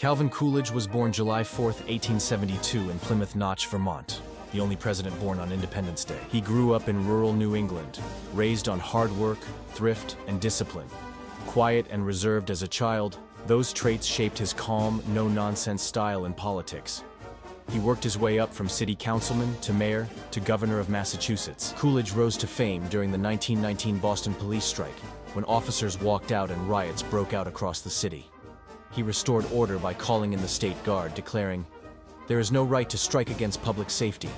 Calvin Coolidge was born July 4, 1872 in Plymouth Notch, Vermont, the only president born on Independence Day. He grew up in rural New England, raised on hard work, thrift, and discipline. Quiet and reserved as a child, those traits shaped his calm, no-nonsense style in politics. He worked his way up from city councilman to mayor to governor of Massachusetts. Coolidge rose to fame during the 1919 Boston police strike, when officers walked out and riots broke out across the city. He restored order by calling in the state guard, declaring, "There is no right to strike against public safety."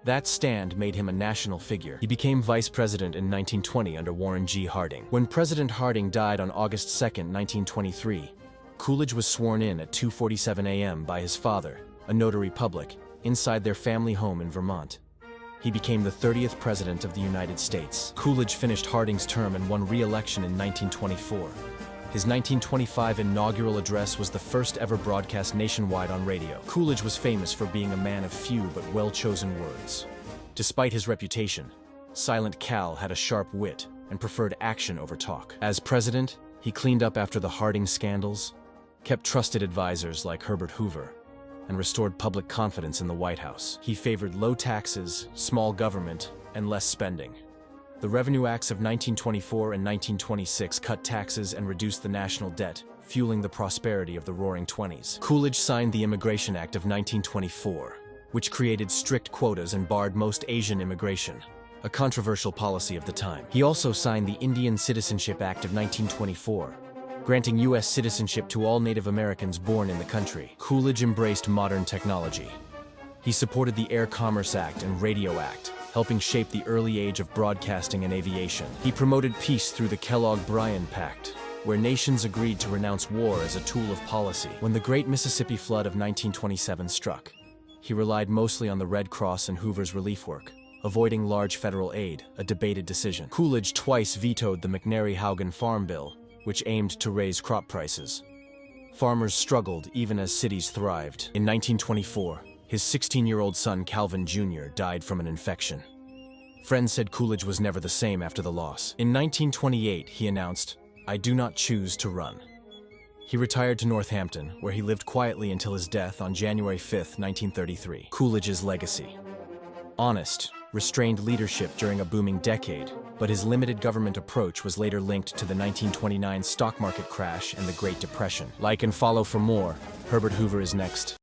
That stand made him a national figure. He became vice president in 1920 under Warren G. Harding. When President Harding died on August 2, 1923, Coolidge was sworn in at 2:47 a.m. by his father, a notary public, inside their family home in Vermont. He became the 30th president of the United States. Coolidge finished Harding's term and won re-election in 1924. His 1925 inaugural address was the first ever broadcast nationwide on radio. Coolidge was famous for being a man of few but well-chosen words. Despite his reputation, Silent Cal had a sharp wit and preferred action over talk. As president, he cleaned up after the Harding scandals, kept trusted advisors like Herbert Hoover, and restored public confidence in the White House. He favored low taxes, small government, and less spending. The Revenue Acts of 1924 and 1926 cut taxes and reduced the national debt, fueling the prosperity of the Roaring Twenties. Coolidge signed the Immigration Act of 1924, which created strict quotas and barred most Asian immigration, a controversial policy of the time. He also signed the Indian Citizenship Act of 1924, granting U.S. citizenship to all Native Americans born in the country. Coolidge embraced modern technology. He supported the Air Commerce Act and Radio Act, helping shape the early age of broadcasting and aviation. He promoted peace through the Kellogg-Briand Pact, where nations agreed to renounce war as a tool of policy. When the Great Mississippi Flood of 1927 struck, he relied mostly on the Red Cross and Hoover's relief work, avoiding large federal aid, a debated decision. Coolidge twice vetoed the McNary-Haugen Farm Bill, which aimed to raise crop prices. Farmers struggled even as cities thrived. In 1924, his 16-year-old son Calvin Jr. died from an infection. Friends said Coolidge was never the same after the loss. In 1928, he announced, "I do not choose to run." He retired to Northampton, where he lived quietly until his death on January 5, 1933. Coolidge's legacy: honest, restrained leadership during a booming decade, but his limited government approach was later linked to the 1929 stock market crash and the Great Depression. Like and follow for more. Herbert Hoover is next.